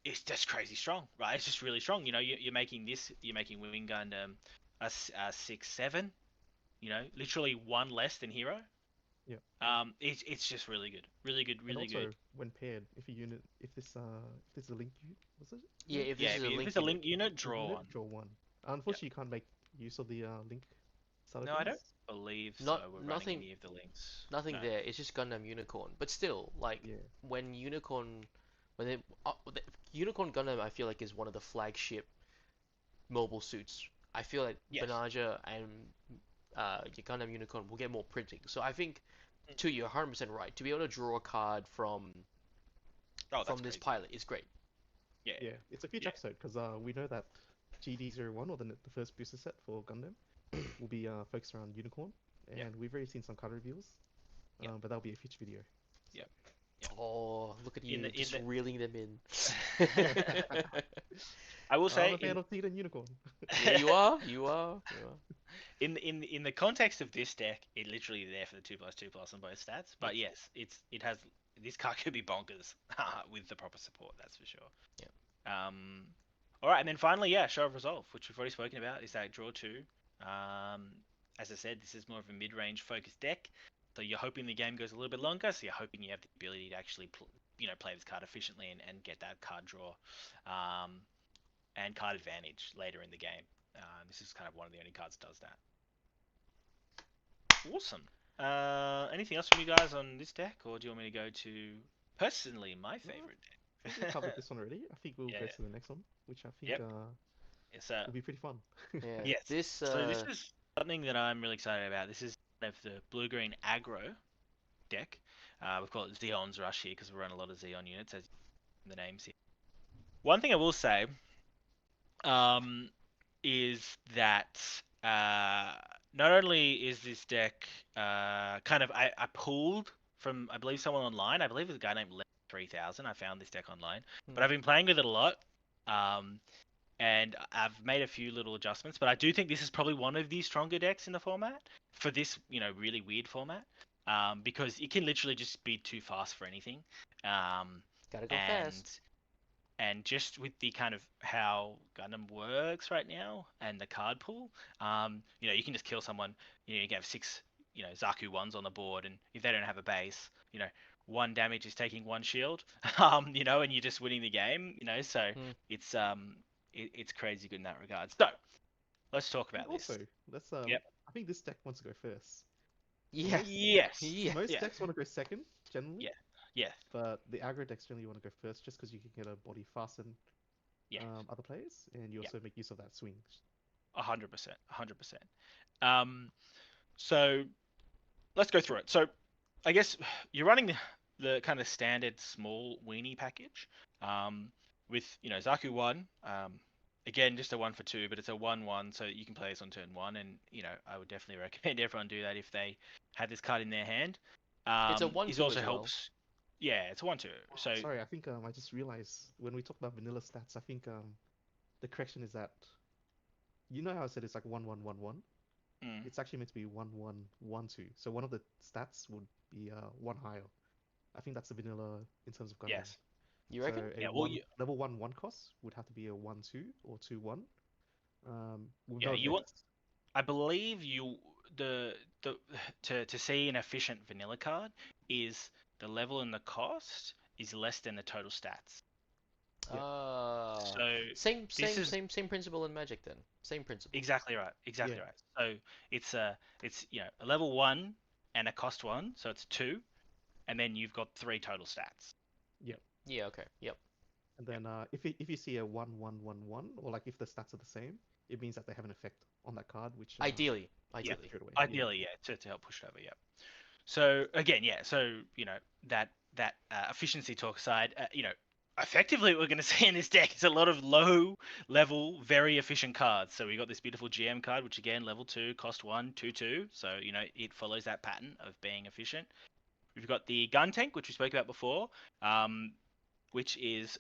It's just crazy strong, right? It's just really strong. You know, you're making Wing Gundam a 6/7. You know, literally one less than Hero. Yeah. It's just really good, really good, And really also, good. when paired, if this is a link was it? Yeah, if Yeah, this is a if link it's a unit. link unit, Link draw unit, one. draw one. Unfortunately, you can't make use of the link side of No, I don't things. believe so. Not We're running nothing any of the links. nothing No. there. It's just Gundam Unicorn. But still, like Yeah. when Unicorn, when they Unicorn Gundam, I feel like is one of the flagship mobile suits. I feel like Yes. Benaja and Gundam Unicorn will get more printing. So I think, Mm. to you're 100% right. To be able to draw a card from That's this crazy. pilot is great. Yeah. Yeah, it's a huge Yeah. episode because we know that GD01 or the first booster set for Gundam will be focused around Unicorn, and Yeah. we've already seen some card reveals. Yeah. But that'll be a future video. Yeah. Oh, look at you, just reeling them in. I will say, I'm a fan of Teed and Unicorn. Yeah, you are. You are. in the context of this deck, it literally there for the 2+2+ on both stats. But yes, it has this card could be bonkers with the proper support. That's for sure. Yeah. All right, and then finally, yeah, Show of Resolve, which we've already spoken about, is that draw two. As I said, this is more of a mid-range focused deck. So you're hoping the game goes a little bit longer. So you're hoping you have the ability to actually, play this card efficiently and get that card draw, and card advantage later in the game. This is kind of one of the only cards that does that. Awesome. Anything else from you guys on this deck, or do you want me to go to personally my favorite deck? I think we covered this one already. I think we'll Yeah, go yeah. to the next one, which I think Yep. It's will be pretty fun. Yeah. yes. This So this is something that I'm really excited about. This is kind of the blue-green aggro deck. We call it Zeon's Rush here because we run a lot of Zeon units, as the names here. One thing I will say, is that not only is this deck kind of I pulled from, I believe, someone online. I believe it's a guy named 3000. I found this deck online, but I've been playing with it a lot. And I've made a few little adjustments, but I do think this is probably one of the stronger decks in the format for this, really weird format, because it can literally just be too fast for anything. gotta go fast. And just with the kind of how Gundam works right now and the card pool, you can just kill someone. You can have 6, Zaku 1s on the board, and if they don't have a base, 1 damage is taking 1 shield, and you're just winning the game, So it's crazy good in that regard. So let's talk about Also, this. let's Yep. I think this deck wants to go first. Yeah. Yes. Yeah. Most Yeah. decks want to go second, generally. Yeah. Yeah. But the aggro decks generally want to go first, just because you can get a body faster than Yeah. other players, and you Yeah. also make use of that swing. 100%. 100%. So let's go through it. So I guess you're running the kind of standard small weenie package, with Zaku 1. Again, just a 1 for 2, but it's a 1/1, so you can play this on turn 1, and I would definitely recommend everyone do that if they have this card in their hand. It's a 1/2 It also as well. helps. Yeah, it's a 1/2. So Sorry, I think I just realized when we talk about vanilla stats, I think the correction is that how I said it's like 1/1/1/1. It's actually meant to be 1/1/1/2. So one of the stats would be 1 higher. I think that's the vanilla in terms of Gundam. yes. You reckon? So a Yeah, well, level 1/1 cost would have to be a 1/2 or 2/1. With Yeah, no you want. effects. I believe to see an efficient vanilla card is the level and the cost is less than the total stats. So Same principle in Magic then. Same principle. exactly right. Exactly Yeah. right. So it's a level 1 and a cost 1, so it's 2, and then you've got 3 total stats. Yeah. Okay. Yep. And then if you see a 1/1/1/1, or like if the stats are the same, it means that they have an effect on that card, which Ideally. straight away. Ideally, yeah, to help push it over, yeah. So again, yeah, so that efficiency talk aside, effectively what we're going to see in this deck is a lot of low level, very efficient cards. So we got this beautiful GM card, which again, level 2, cost 1, 2/2. So it follows that pattern of being efficient. We've got the gun tank, which we spoke about before, which is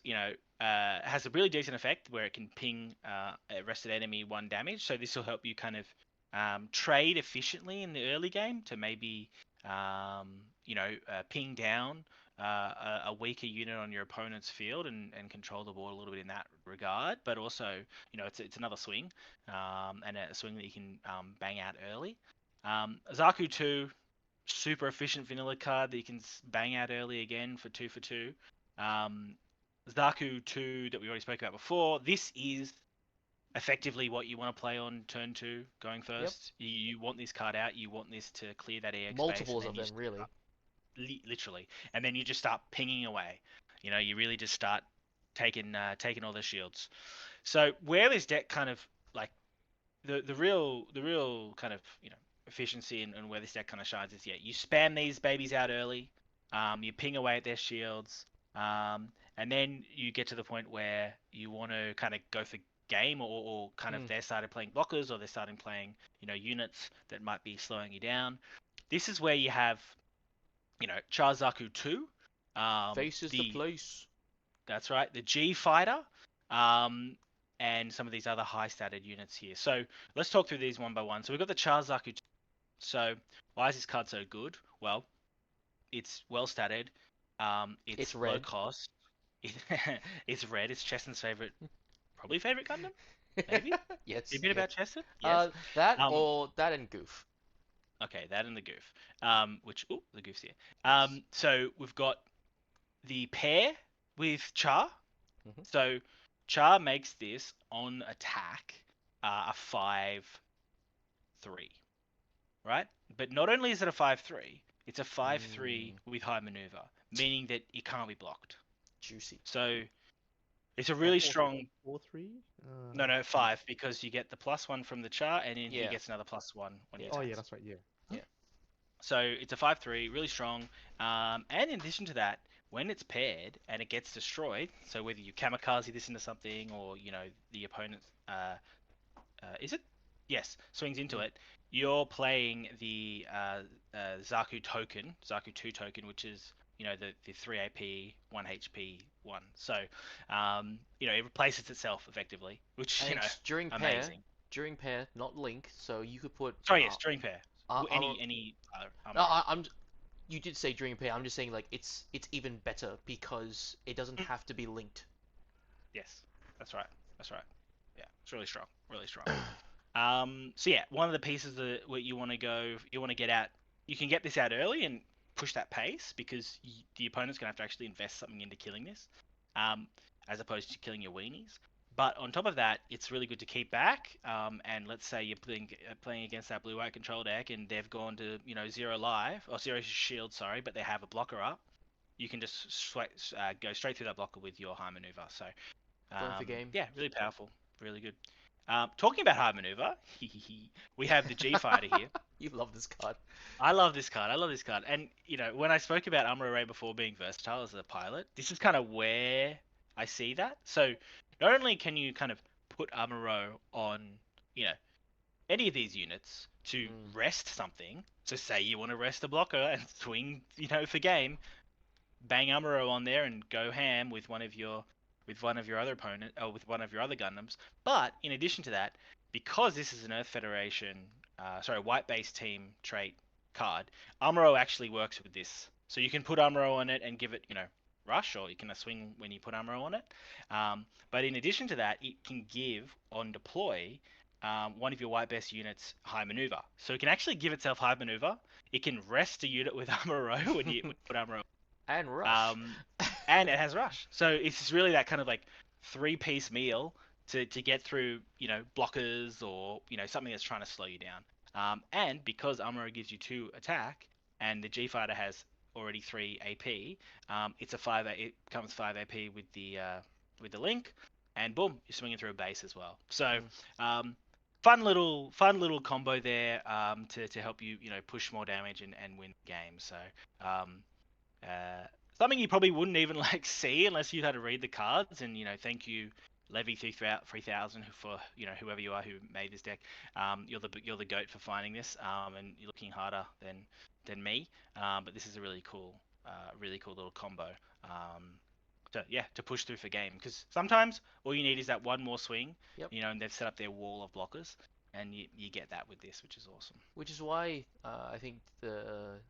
has a really decent effect where it can ping a rested enemy 1 damage. So this will help you kind of trade efficiently in the early game to maybe ping down a weaker unit on your opponent's field and control the board a little bit in that regard. But also, it's another swing and a swing that you can bang out early. Zaku 2, super efficient vanilla card that you can bang out early again for 2 for 2. Zaku 2 that we already spoke about before, this is effectively what you want to play on turn 2 going first. Yep. You want this card out, you want this to clear that EX multiples space, of them, really. Literally. And then you just start pinging away. You really just start taking all the shields. So where this deck kind of like the real kind of efficiency and where this deck kind of shines is you spam these babies out early, you ping away at their shields, and then you get to the point where you want to kind of go for game or kind of they started playing blockers or they're starting playing units that might be slowing you down. This is where you have Char Zaku 2 faces the place. That's right, the G fighter, and some of these other high statted units here. So let's talk through these one by one. So we've got the Char Zaku 2. So why is this card so good? Well, it's well statted, it's low red. cost, it's red, it's Cheston's favorite Gundam? Maybe? Yes. A bit about Cheston? Yes. That and Goof. Okay, that and the Goof. The Goof's here. So we've got the pair with Char. Mm-hmm. So Char makes this on attack a 5-3, right? But not only is it a 5-3, it's a 5-3 with high maneuver, meaning that it can't be blocked. Juicy. So it's a really strong 4-3. No, 5 because you get the +1 from the Char, and then he gets another +1 when he attacks. Oh yeah, that's right. Yeah. So it's a 5-3, really strong. And in addition to that, when it's paired and it gets destroyed, so whether you kamikaze this into something or the opponent swings into it, you're playing the Zaku 2 token, which is the 3 AP, 1 HP 1. So it replaces itself effectively, which and during amazing. Pair, during pair, not link, so you could put. Sorry, yes, during pair. Any. You did say during pair. I'm just saying it's even better because it doesn't have to be linked. Yes, that's right. Yeah, it's really strong, really strong. So yeah, one of the pieces that you want to get out. You can get this out early and push that pace because the opponent's gonna have to actually invest something into killing this, as opposed to killing your weenies. But on top of that, it's really good to keep back. And let's say you're playing against that blue-white control deck, and they've gone to 0 life or 0 shield, sorry, but they have a blocker up. You can just go straight through that blocker with your high maneuver. So, the game. Yeah, really powerful, really good. Talking about high maneuver, we have the G fighter here. You love this card. I love this card. And when I spoke about Amuro Ray before being versatile as a pilot, this is kind of where I see that. So not only can you kind of put Amuro on, any of these units to rest something. So say you want to rest a blocker and swing, for game, bang Amuro on there and go ham with one of your other opponent or with one of your other Gundams. But in addition to that, because this is an Earth Federation, white-based team trait card, Amuro actually works with this. So you can put Amuro on it and give it, rush, or you can swing when you put Amuro on it. But in addition to that, it can give on deploy one of your white-based units high maneuver. So it can actually give itself high maneuver. It can rest a unit with Amuro when you put Amuro. And rush. And it has rush. So it's really that kind of like 3-piece meal to get through, blockers or, something that's trying to slow you down. And because Amuro gives you 2 attack and the G Fighter has already 3 AP, it's a 5. It comes 5 AP with the link, and boom, you're swinging through a base as well. So fun little combo there to help you push more damage and win the game. So something you probably wouldn't even see unless you had to read the cards. And thank you, Levy 3000 for whoever you are who made this deck. You're the goat for finding this, and you're looking harder than me. But this is a really cool little combo. to push through for game. Because sometimes all you need is that one more swing, Yep. and they've set up their wall of blockers, and you get that with this, which is awesome. Which is why I think the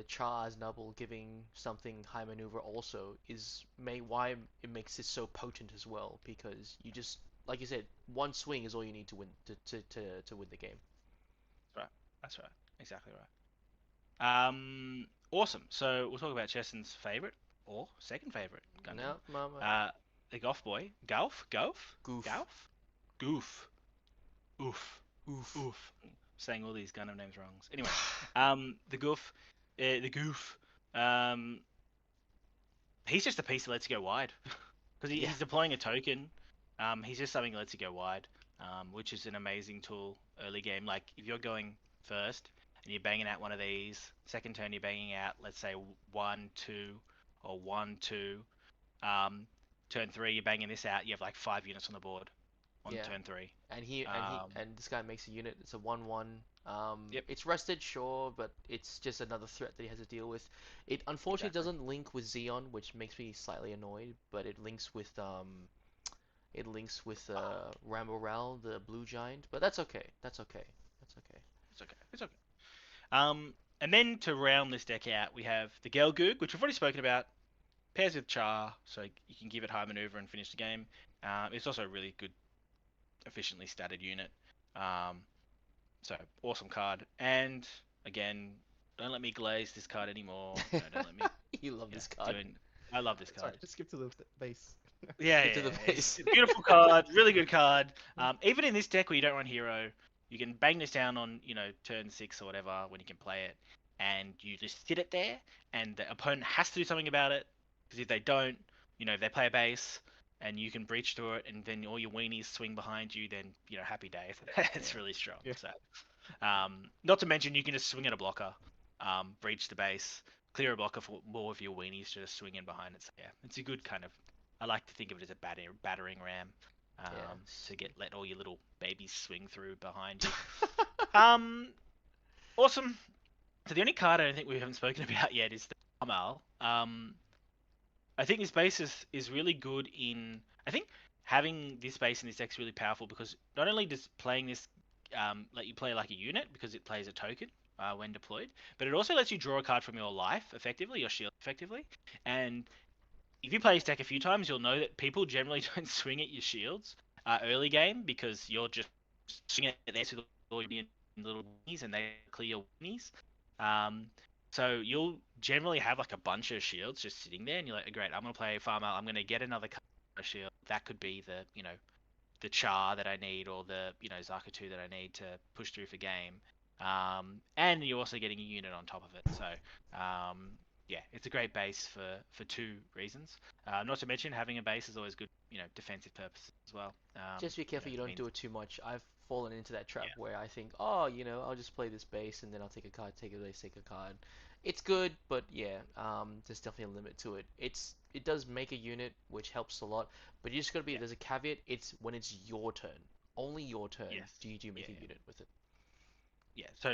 Char's Nubble giving something high maneuver also why it makes it so potent as well, because you just, like you said, one swing is all you need to win to win the game. That's right. Exactly right. Awesome. So we'll talk about Cheston's favorite or second favorite Gundam. No, mama. The Golf Boy. Goof. Goof. Goof. Oof. Oof. Oof. Saying all these Gundam names wrong. Anyway, the Goof. The Goof. He's just a piece that lets you go wide. Because he's deploying a token. He's just something that lets you go wide. Which is an amazing tool early game. Like, if you're going first and you're banging out one of these, second turn you're banging out, let's say 1, 2, or 1, 2. Turn 3 you're banging this out, you have like 5 units on the board on turn 3. And this guy makes a unit. It's a 1/1. Yep. It's rested, sure, but it's just another threat that he has to deal with. It unfortunately doesn't link with Xeon, which makes me slightly annoyed. But it links with Rambo Ral, the blue giant. But that's okay. That's okay. It's okay. And then to round this deck out, we have the Gelgoog, which we've already spoken about. Pairs with Char, so you can give it high maneuver and finish the game. It's also a really good, efficiently statted unit. So awesome card. And again, don't let me glaze this card anymore. No, don't let me. You love this card. I love this card. Sorry, just skip to the base. Yeah, to the base. It's a beautiful card, really good card. Even in this deck where you don't run hero, you can bang this down on, turn 6 or whatever when you can play it, and you just sit it there, and the opponent has to do something about it, because if they don't, if they play a base, and you can breach through it, and then all your weenies swing behind you, then, happy days. It's really strong. Yeah. So, not to mention, you can just swing at a blocker, breach the base, clear a blocker for more of your weenies to just swing in behind it. So, yeah, it's a good kind of, I like to think of it as a battering ram. To let all your little babies swing through behind you. Awesome. So the only card I don't think we haven't spoken about yet is the Amal. I think this base is really good in. I think having this base in this deck is really powerful because not only does playing this let you play like a unit because it plays a token when deployed, but it also lets you draw a card from your life effectively, your shield effectively, and if you play this deck a few times, you'll know that people generally don't swing at your shields early game because you're just swinging at there to all your little weenies and they clear your weenies. So you'll generally have like a bunch of shields just sitting there, and you're like, great, I'm gonna play farm out. I'm gonna get another shield. That could be the Char that I need, or the Zakatu that I need to push through for game. And you're also getting a unit on top of it. So yeah, it's a great base for 2 reasons. Not to mention having a base is always good, defensive purposes as well. Just be careful you don't do it too much. I've fallen into that trap where I think, oh, I'll just play this base and then I'll take a card, take a base, take a card. It's good, but yeah, there's definitely a limit to it. It does make a unit, which helps a lot, but you just gotta be, there's a caveat, it's when it's your turn. Only your turn do you make a unit with it. Yeah, so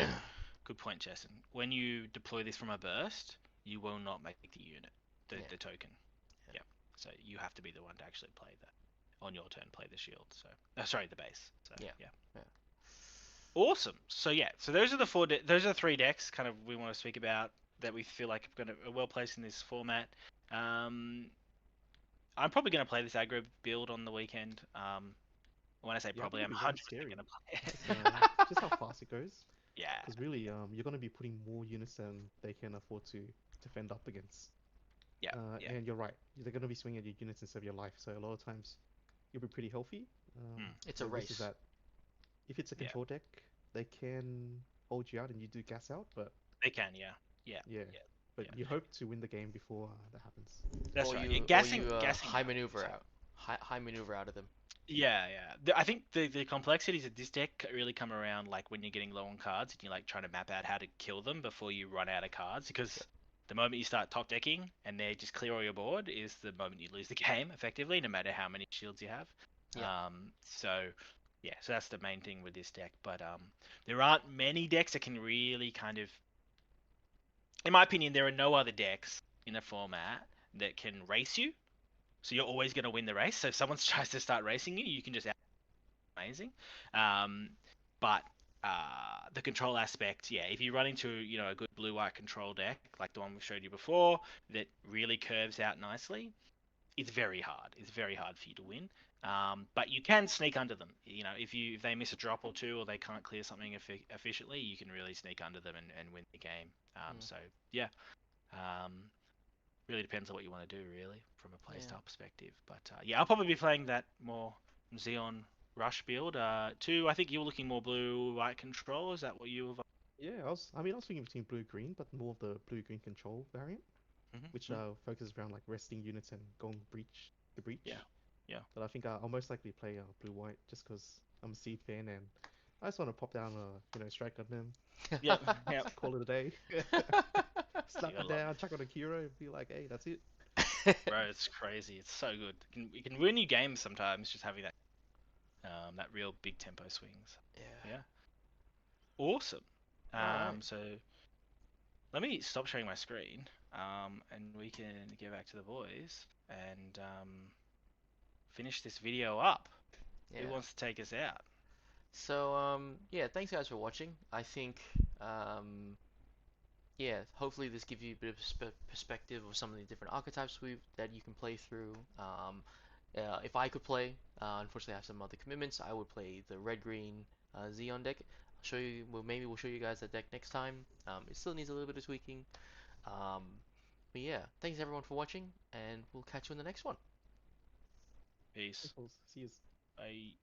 good point, Jason. When you deploy this from a burst, you will not make the unit, the token. Yeah. So you have to be the one to actually play that on your turn, play the shield. So, sorry, the base. So yeah. Awesome. So yeah, so those are the 3 decks kind of we want to speak about that we feel like are well placed in this format. I'm probably going to play this aggro build on the weekend. When I say probably, I'm 100% going to play it. Just how fast it goes. Yeah. Because really, you're going to be putting more units than they can afford to defend up against. Yeah. And you're right. They're going to be swinging at your units instead of your life. So a lot of times, you'll be pretty healthy. It's a race. Is that if it's a control deck, they can hold you out and you do gas out, but they can, yeah. But you hope to win the game before that happens. That's or right. You, gassing high maneuver out. High maneuver out of them. Yeah. I think the complexities of this deck really come around like when you're getting low on cards and you're like trying to map out how to kill them before you run out of cards, because the moment you start top decking and they just clear all your board is the moment you lose the game effectively, no matter how many shields you have. So that's the main thing with this deck. But there aren't many decks that can really kind of, in my opinion, there are no other decks in the format that can race you so you're always going to win the race. So if someone tries to start racing you, you can just amazing. But the control aspect, yeah, if you run into a good blue-white control deck like the one we showed you before that really curves out nicely, it's very hard. It's very hard for you to win. But you can sneak under them. If they miss a drop or two or they can't clear something efficiently, you can really sneak under them and win the game. So yeah, um, really depends on what you want to do, really, from a playstyle perspective. But yeah, I'll probably be playing that more Xeon Rush build. I think you were looking more blue-white control. Is that what you were? Yeah, I was thinking between blue-green, but more of the blue-green control variant, which focuses around like resting units and going the breach. Yeah, yeah. But I think I'll most likely play blue-white just because I'm a Seed fan and I just want to pop down strike Gundam, Yep, yep. call it a day, slap it down, chuck on a Kiro, and be like, hey, that's it. Bro, it's crazy. It's so good. It can win you games sometimes just having that real big tempo swings. Yeah. Yeah. Awesome. Alright. So let me stop sharing my screen. And we can get back to the boys and finish this video up. Yeah. Who wants to take us out? So yeah, thanks guys for watching. I think yeah, hopefully this gives you a bit of perspective of some of the different archetypes that you can play through. If I could play, unfortunately I have some other commitments, I would play the red-green Xeon deck. I'll show you. Well, maybe we'll show you guys that deck next time. It still needs a little bit of tweaking. But yeah, thanks everyone for watching, and we'll catch you in the next one. Peace. See you. Bye.